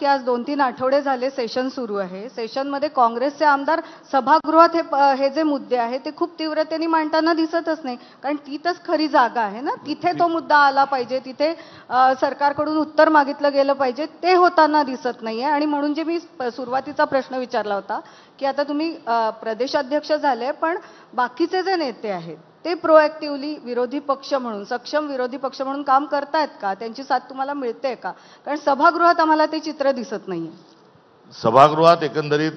की आज 2-3 आठवडे झाले सेशन सुरू आहे. सेशनमध्ये काँग्रेसचे आमदार सभागृहात हे जे मुद्दे आहेत ते खूप तीव्रतेने मांडताना दिसतच नाही. कारण ती तर खरी जागा आहे ना, तिथे तो मुद्दा आला पाहिजे, तिथे सरकारकडून उत्तर मागितलं गेलं पाहिजे, ते होताना दिसत नाहीये. आणि म्हणून जे मी सुरुवातीचा प्रश्न विचारला होता की आता तुम्ही प्रदेशाध्यक्ष झाले, पण बाकीचे जे नेते आहेत ते प्रोएक्टिव्हली विरोधी पक्ष म्हणून, सक्षम विरोधी पक्ष म्हणून काम करतायत का? त्यांची साथ तुम्हाला मिळते का? कारण सभागृहात आम्हाला ते चित्र दिसत नाहीये. सभागृहात एकंदरीत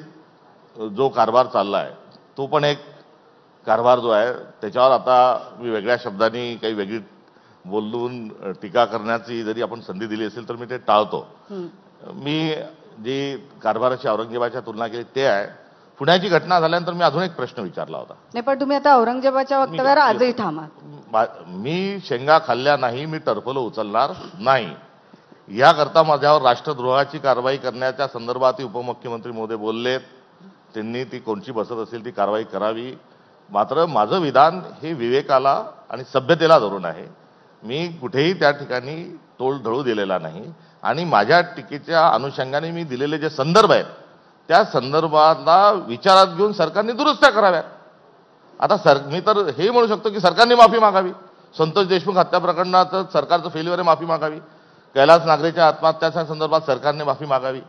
जो कारभार चाललाय तो पण एक कारभार जो आहे त्याच्यावर आता मी वेगळ्या शब्दांनी काही वेगळी बोलून टीका करण्याची जरी आपण संधी दिली असेल तर मी ते टाळतो. मी जी कारभाराची औरंगजेबाच्या तुलना केली ते आहे. पुण्याची घटना झाल्यानंतर मी अजून एक प्रश्न विचारला होता. नाही, पण तुम्ही आता औरंगजेबाच्या वक्तव्यावर आजही ठामा. मी शेंगा खाल्ल्या नाही, मी टरफलं उचलणार नाही, याकरता माझ्यावर राष्ट्रद्रोहाची कारवाई करण्याच्या संदर्भात उपमुख्यमंत्री महोदय बोललेत. त्यांनी ती कोणची बसत असेल ती कारवाई करावी. मात्र माझं विधान हे विवेकाला आणि सभ्यतेला धरून आहे. मी कुठेही त्या ठिकाणी तोल ढळू दिलेला नाही आणि माझ्या टीकेच्या अनुषंगाने मी दिलेले जे संदर्भ आहेत त्या संदर्भाला विचारात घेऊन सरकारने दुरुस्त्या कराव्यात. आता मी तर हे म्हणू शकतो की सरकारने माफी मागावी. संतोष देशमुख हत्या प्रकरणाचं सरकारचं फेल्युअर आहे, माफी मागावी. कैलास नागरेच्या आत्महत्याच्या संदर्भात सरकारने माफी मागावी.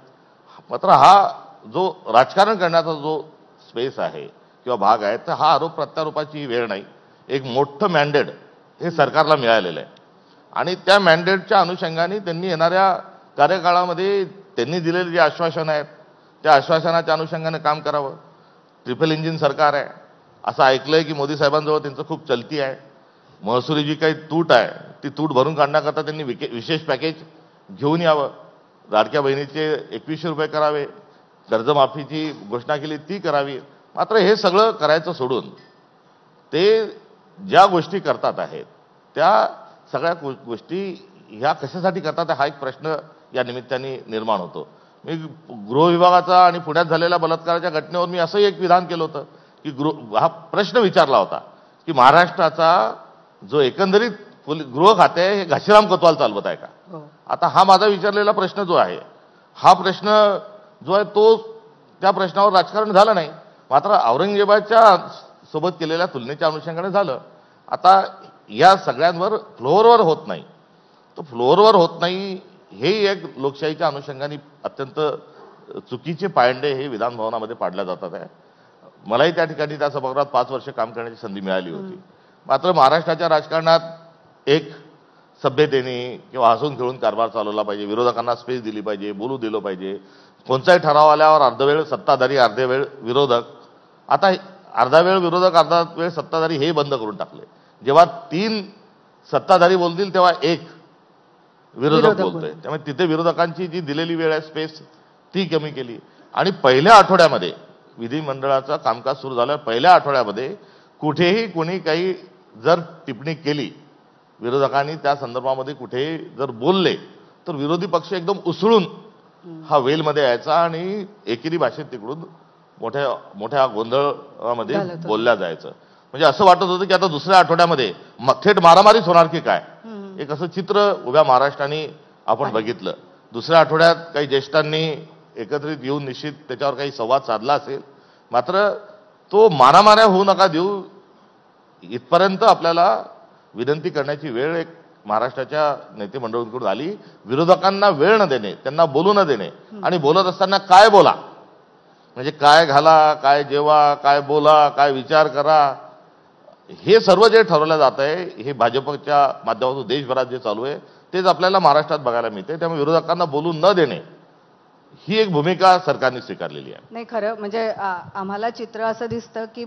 मात्र हा जो राजकारण करण्याचा जो स्पेस आहे किंवा भाग आहे तर हा आरोप प्रत्यारोपाची ही वेळ नाही. एक मोठं मॅन्डेट हे सरकारला मिळालेलं आहे आणि त्या मॅन्डेटच्या अनुषंगाने त्यांनी येणाऱ्या कार्यकाळामध्ये त्यांनी दिलेले जे आश्वासन आहेत त्या आश्वासनाच्या अनुषंगाने काम करावं. ट्रिपल इंजिन सरकार आहे असं ऐकलंय की मोदी साहेबांजवळ त्यांचं खूप चलती आहे. महसुली जी काही तूट आहे ती तूट भरून काढण्याकरता त्यांनी विशेष पॅकेज घेऊन यावं. लाडक्या बहिणीचे 2100 रुपये करावे, कर्जमाफीची घोषणा केली ती करावी. मात्र हे सगळं करायचं सोडून ते ज्या गोष्टी करतात आहेत त्या सगळ्या गोष्टी ह्या कशासाठी करतात हा एक प्रश्न या निमित्ताने निर्माण होतो. मी गृह विभागाचा आणि पुण्यात झालेल्या बलात्काराच्या घटनेवर मी असंही एक विधान केलं होतं की हा प्रश्न विचारला होता की महाराष्ट्राचा जो एकंदरीत गृह खाते आहे हे घाशीराम कोतवाल चालवत आहे का. आता हा माझा विचारलेला प्रश्न जो आहे हा प्रश्न जो आहे तो त्या प्रश्नावर राजकारण झालं नाही, मात्र औरंगजेबाच्या सोबत केलेल्या तुलनेच्या अनुषंगाने झालं. आता या सगळ्यांवर फ्लोअरवर होत नाही. तो फ्लोअरवर होत नाही हे एक लोकशाहीच्या अनुषंगाने अत्यंत चुकीचे पायंडे हे विधान भवनामध्ये पाडल्या जातात आहे. मलाही त्या ठिकाणी त्या सभागृहात 5 वर्ष काम करण्याची संधी मिळाली होती. मात्र महाराष्ट्राच्या राजकारणात एक सभ्यतेने किंवा हसून खेळून कारभार चालवला पाहिजे. विरोधकांना स्पेस दिली पाहिजे, बोलू दिलं पाहिजे. कोणताही ठराव आल्यावर अर्धवेळ सत्ताधारी अर्धे वेळ विरोधक. आता अर्धा वेळ विरोधक अर्धा वेळ सत्ताधारी हे बंद करून टाकले. जेव्हा 3 सत्ताधारी बोलतील तेव्हा 1 विरोधक बोलतोय. त्यामुळे तिथे विरोधकांची जी दिलेली वेळ आहे स्पेस ती कमी केली. आणि पहिल्या आठवड्यामध्ये विधिमंडळाचं कामकाज सुरू झालं, पहिल्या आठवड्यामध्ये कुठेही कोणी काही जर टिप्पणी केली विरोधकांनी त्या संदर्भामध्ये कुठेही जर बोलले तर विरोधी पक्ष एकदम उसळून हा वेलमध्ये यायचा आणि एकेरी भाषेत तिकडून मोठ्या मोठ्या गोंधळामध्ये बोलल्या जायचं. म्हणजे असं वाटत होतं की आता दुसऱ्या आठवड्यामध्ये थेट मारामारीच होणार की काय. एक असं चित्र उभ्या महाराष्ट्राने आपण बघितलं. दुसऱ्या आठवड्यात काही ज्येष्ठांनी एकत्रित येऊन निश्चित त्याच्यावर काही संवाद साधला असेल, मात्र तो मारामाऱ्या होऊ नका देऊ इथपर्यंत आपल्याला विनंती करण्याची वेळ एक महाराष्ट्राच्या नेते मंडळींकडून आली. विरोधकांना वेळ न देणे, त्यांना बोलू न देणे आणि बोलत असताना काय बोला म्हणजे काय घाला, काय जेवा, काय बोला, काय विचार करा, हे सर्व जे ठरवलं जात आहे हे भाजपच्या माध्यमातून देशभरात जे चालू आहे तेच आपल्याला महाराष्ट्रात बघायला मिळते. त्यामुळे विरोधकांना बोलू न देणे ही एक भूमिका सरकारने स्वीकारलेली आहे. नाही, खरं म्हणजे आम्हाला चित्र असं दिसतं की